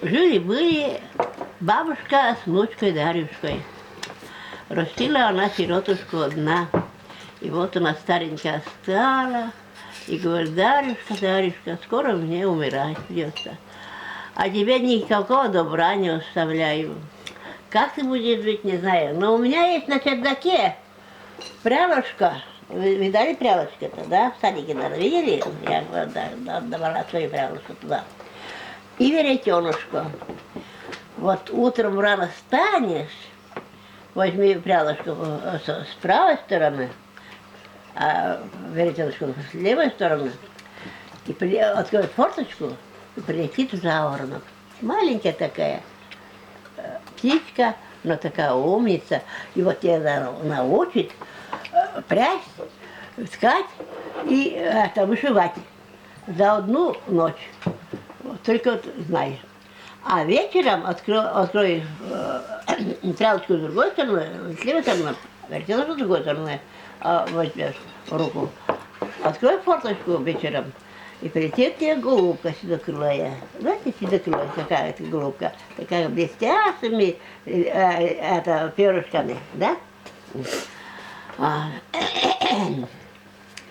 Жили-были бабушка с внучкой Дарюшкой. Растила она сиротушку одна. И вот она старенькая стала и говорит: Дарюшка, Дарюшка, скоро мне умирать придется. А тебе никакого добра не оставляю. Как ты будешь жить, не знаю. Но у меня есть на чердаке прялочка. Вы видали прялочку-то, да? В садике, наверное, видели? Я отдавала свою прялочку туда. И веретенушку. Вот утром рано встанешь, возьми прялочку с правой стороны, а веретеночку с левой стороны, и откроет форточку, и прилетит жаворонок. Маленькая такая птичка, но такая умница. И вот тебя научит прясть, ткать и вышивать за одну ночь. Только вот знаешь. А вечером открой тряпочку с другой стороны, с левой стороны, вертелочку с другой стороны возьмешь в руку. Открой форточку вечером, и прилетит тебе голубка седокрылая. Знаете, седокрылая какая это голубка? Такая блестящими перышками, да?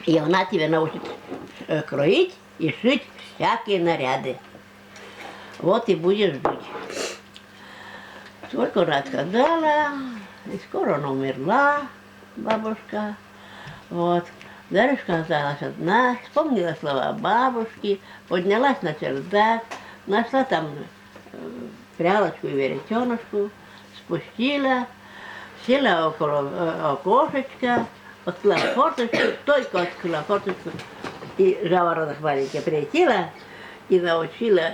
И она тебя научит кроить и шить всякие наряды. Вот и будешь жить. Сколько раз сказала, и скоро она умерла, бабушка. Вот. Дарюшка осталась одна, вспомнила слова бабушки, поднялась на чердак, нашла там прялочку и веретенушку, спустила, села около окошечка, открыла форточку, только открыла форточку, и жаворонок маленький прилетела и научила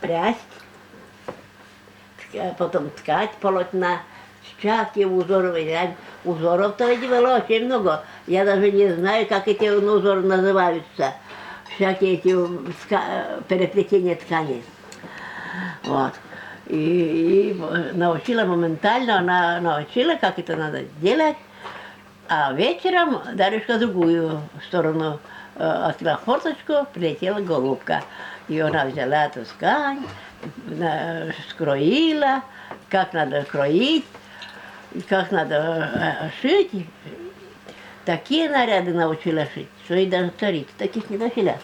прясть, потом ткать полотна, всякие узоры вязать. Узоров-то было очень много. Я даже не знаю, как эти узоры называются. Всякие эти переплетения тканей. Вот. И научила моментально, она научила, как это надо делать. А вечером Дарюшка в другую сторону открыла форточку, прилетела голубка. И она взяла эту ткань, скроила, как надо кроить, как надо шить. Такие наряды научила шить, что и даже царица таких не носила.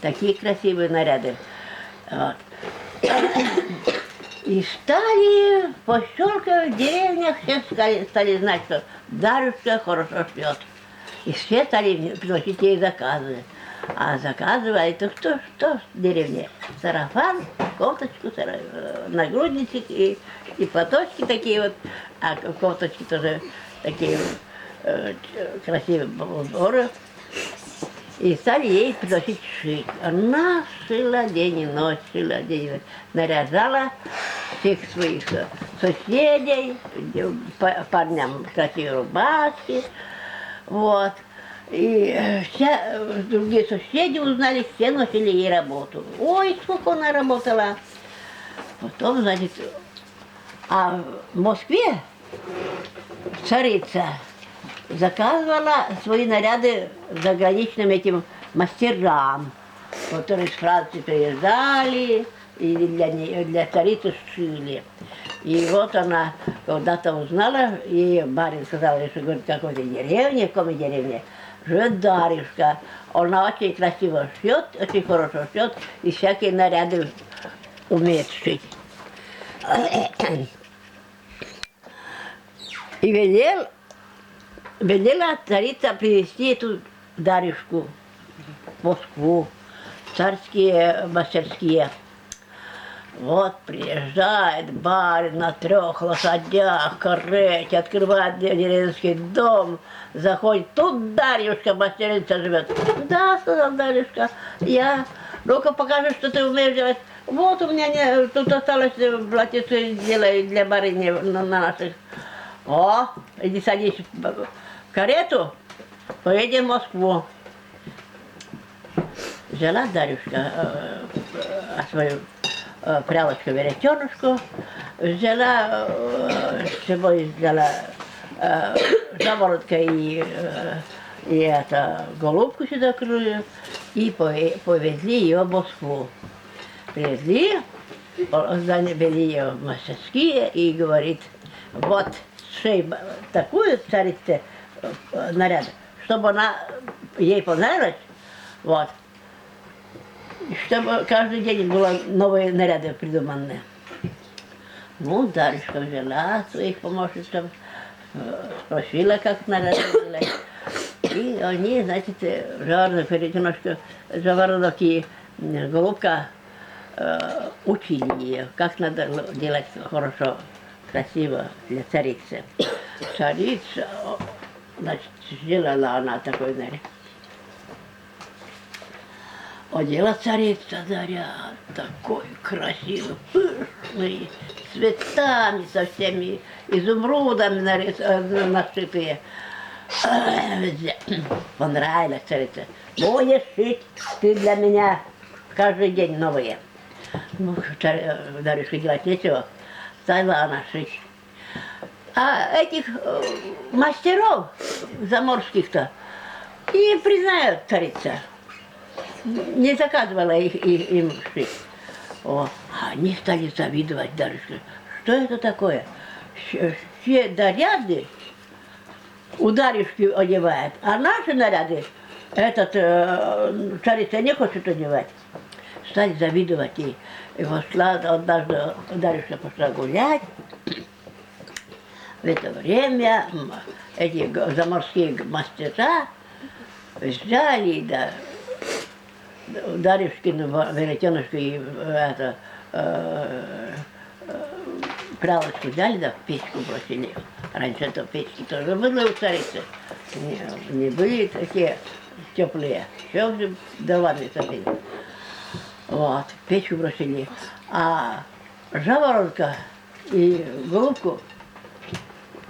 Такие красивые наряды. Вот. И стали поселка, в деревнях все стали знать, что Дарюшка хорошо шьет. И все стали приносить ей заказы. А заказывали, то что в деревне? Сарафан, кофточку, нагрудничек и платочки такие вот. А кофточки тоже такие красивые узоры. И стали ей приносить шить. Она шила день и ночь, наряжала всех своих соседей, парням красивые рубашки. Вот. И все другие соседи узнали, все носили ей работу. Ой, сколько она работала. Потом, значит, а в Москве царица заказывала свои наряды заграничным этим мастерам, которые из Франции приезжали и для царицы шили. И вот она когда-то узнала, и барин сказал, что говорит, в какой-то деревне, в какой деревне, живет Дарюшка. Она очень красиво шьет, очень хорошо шьет, и всякие наряды умеет шить. И велела царица привезти эту Дарюшку в Москву, в царские мастерские. Вот приезжает барин на 3 лошадях, карете, открывает деревенский дом, заходит, тут Дарюшка, мастерица живет. Да, сказал Дарюшка, я, ну-ка покажи, что ты умеешь делать. Вот у меня тут осталось платьице делаю для барыни на наших. О, иди садись в карету, поедем в Москву. Взяла Дарюшка свою прялочку, веретенушку, взяла с собой заворотка и голубку сюда крылью, и повезли ее в Москву. Привезли, завели ее в мастерские и говорит, вот шей такую царице наряд, чтобы она ей понравилась, вот, чтобы каждый день было новые наряды придуманные. Ну, Дарюшка взяла своих помощников, спросила, как наряды делать. И они, значит, жаворонок и голубка учили ее, как надо делать хорошо, красиво для царицы. Царица, значит, сделала она такой наряд. Одела царица наряд, такой красивый, пышный, с цветами со всеми, изумрудами нашитые. Понравилась царица. Будешь шить ты для меня каждый день новые. Ну, Дарюшке делать нечего, стала она шить. А этих мастеров заморских-то не признает царица. Не заказывала им шить. О, они стали завидовать Дарюшке. Что это такое? Все наряды у Дарюшки одевает, а наши наряды царица не хочет одевать. Стали завидовать. И пошла, однажды Дарюшка пошла гулять. В это время эти заморские мастера взяли, да, Дарюшкину веретеночку и прялочку взяли, да, в печку бросили. Раньше это печки тоже были у царицы. Не были такие теплые. Все давали сами. Вот, в печку бросили. А жаворонка и голубку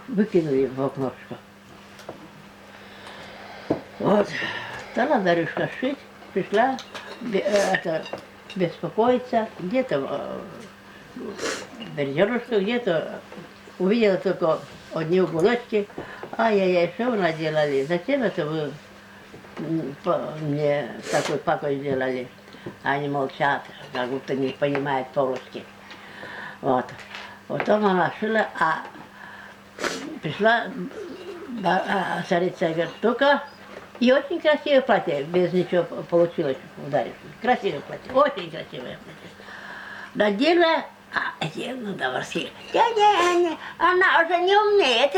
выкинули в окношко. Вот, стала Дарюшка шить, пришла беспокоиться, где-то веретеночку, где-то увидела только одни уголочки. Ай-яй-яй, что вы наделали? Зачем это вы мне такой пакость сделали? Они молчат, как будто не понимают по-русски. Вот. Потом она шила, а пришла царица и говорит, только и очень красивое платье, без ничего получилось у Дарьи. Красивое платье, очень красивое платье. Надела, эти, ну, дворские, она уже не умеет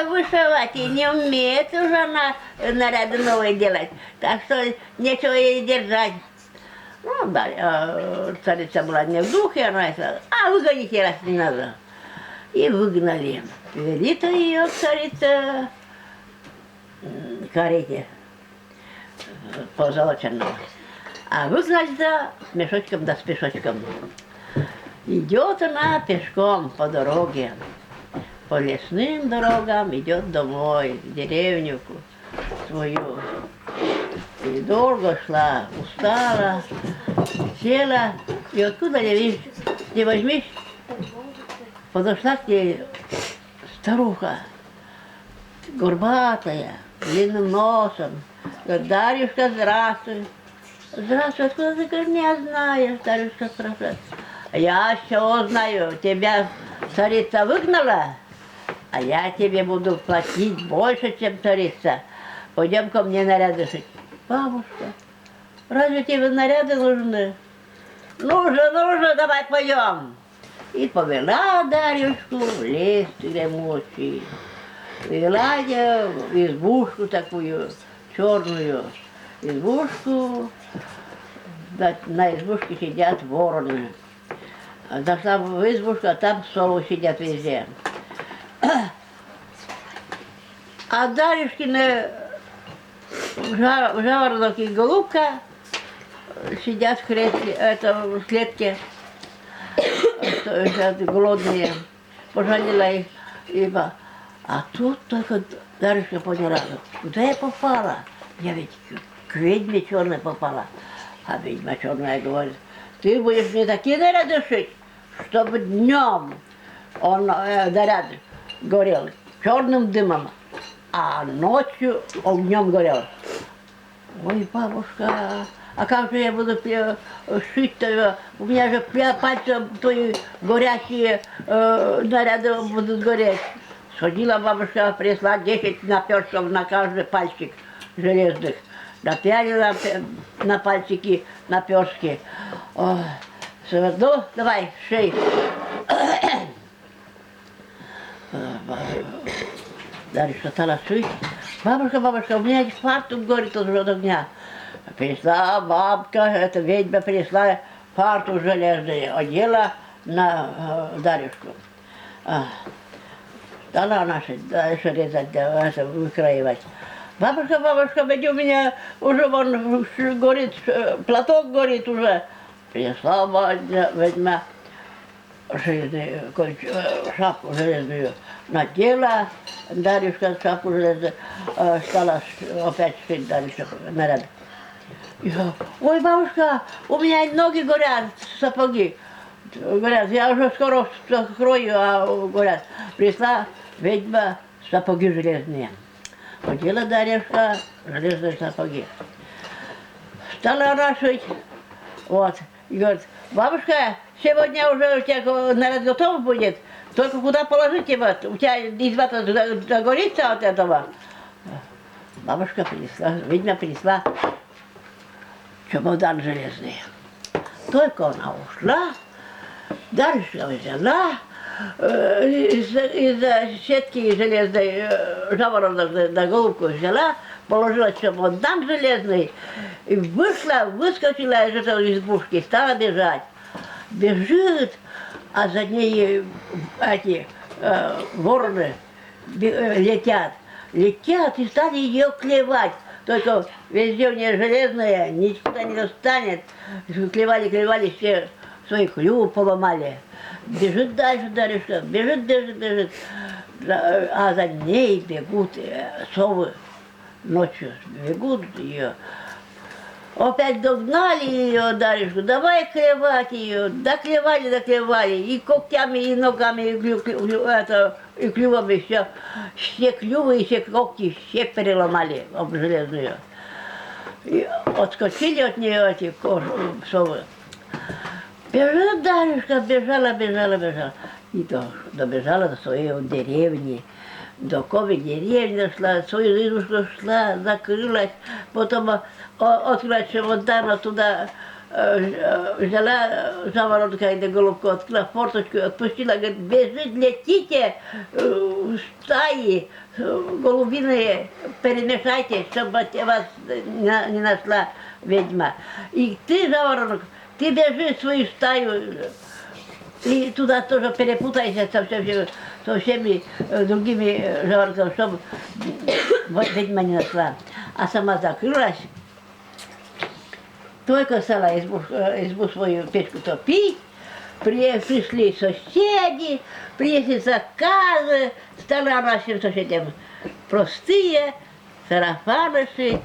вышивать, и не умеет уже она наряды новые делать. Так что нечего ей держать. Ну, да, царица была не в духе, она сказала, выгоните, раз не надо. И выгнали. Привели-то ее царица к карете позолоченного. А выгнали-то мешочком да с пешочком. Идет она пешком по дороге, по лесным дорогам, идет домой, в деревню свою. И долго шла, устала, села, и откуда не возьмись, подошла к ней старуха, горбатая, длинным носом. Говорит, Дарюшка, здравствуй. Здравствуй, откуда ты, говорит, не знаешь, Дарюшка спрашивает. Я все знаю, тебя царица выгнала, а я тебе буду платить больше, чем царица. Пойдем ко мне наряды шить. Бабушка, разве тебе наряды нужны? Нужно, давай пойдем. И повела Дарюшку в лес гремучий. Повела ее в избушку такую, черную избушку. На избушке сидят вороны. Зашла в избушку, а там совы сидят везде. А Дарюшкины жаворонок и голубка сидят в клетке, голодные. Пожалела их. А тут только Дарюшка поняла, куда я попала? Я ведь к ведьме черной попала. А ведьма черная говорит, ты будешь мне такие наряды шить, чтобы днем он наряд горел черным дымом, а ночью огнем горел. Ой, бабушка, А как же я буду шить-то? У меня же пальцы твои горячие, наряды будут гореть. Сходила бабушка, принесла 10 наперстков на каждый пальчик железных. Напялила на пальчики наперстки. Ну, давай, шей. Дальше стала шить. Бабушка, бабушка, у меня фартук горит уже от огня. Принесла бабка, эта ведьма принесла фартук железный, одела на Дарюшку. Стала она дальше резать, выкраивать. Бабушка, бабушка, ведь у меня уже вон горит, платок горит уже. Принесла ведьма железную, шапку железную, надела Дарюшка шапку железную, стала опять шить дальше наряд. Ой, бабушка, у меня ноги горят, сапоги. Говорят, я уже скоро скрою, а говорят, пришла ведьма сапоги железные. Одела Дарюшка железные сапоги. Стала она шить, вот, и говорит, бабушка, сегодня уже у тебя наряд готов будет, только куда положить его, у тебя изба-то загорится от этого. Бабушка принесла, ведьма принесла чемодан железный. Только она ушла, Дарюшка взяла из сетки железной, жаворонок на голубку взяла, положила чемодан железный и вышла, выскочила из этой избушки, стала бежать. Бежит, а за ней эти вороны летят и стали ее клевать. Только везде у нее железное, ничего не достанет. Клевали, все свои клювы поломали. Бежит дальше Дарюшка, бежит. А за ней бегут совы ночью, бегут ее. Опять догнали ее, Дарюшку, давай клевать ее. Доклевали, и когтями, и ногами, и клювами все клювы, и все когти, все переломали об железную. И отскочили от нее эти совы. Бежит Дарюшка, бежала. И добежала до своей деревни. До кови деревни дошла, свою избушку шла, закрылась, потом открыла чемодан, туда взяла заворотка и голубку, открыла форточку, отпустила, говорит, бежит, летите в стаи голубиные, перемешайте, чтобы вас не нашла ведьма. И ты, завороток, ты бежи в свою стаю, и туда тоже перепутайся со всеми другими жаворонками, чтобы ведьма не нашла. А сама закрылась, только стала избу свою печку топить, пришли соседи, приехали заказы, стала нашим соседям простые сарафаны шить,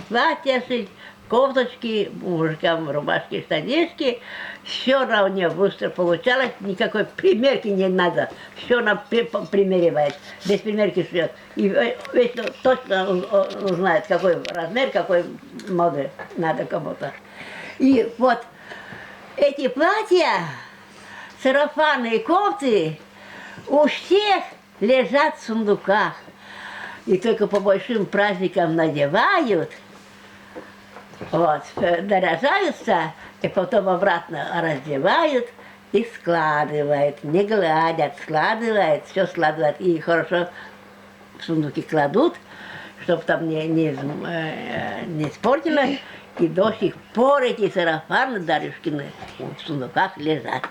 платья шить, кофточки, мужикам рубашки, штанишки. Все у нее быстро получалось, никакой примерки не надо. Все она примеривает, без примерки шьет. И вечно точно узнает, какой размер, какой моды надо кому-то. И вот эти платья, сарафаны и кофты у всех лежат в сундуках. И только по большим праздникам надевают, вот, наряжаются, и потом обратно раздевают и складывают, не гладят, складывают, все складывают, и хорошо в сундуки кладут, чтобы там не испортилось, и до сих пор эти сарафаны Дарюшкины в сундуках лежат.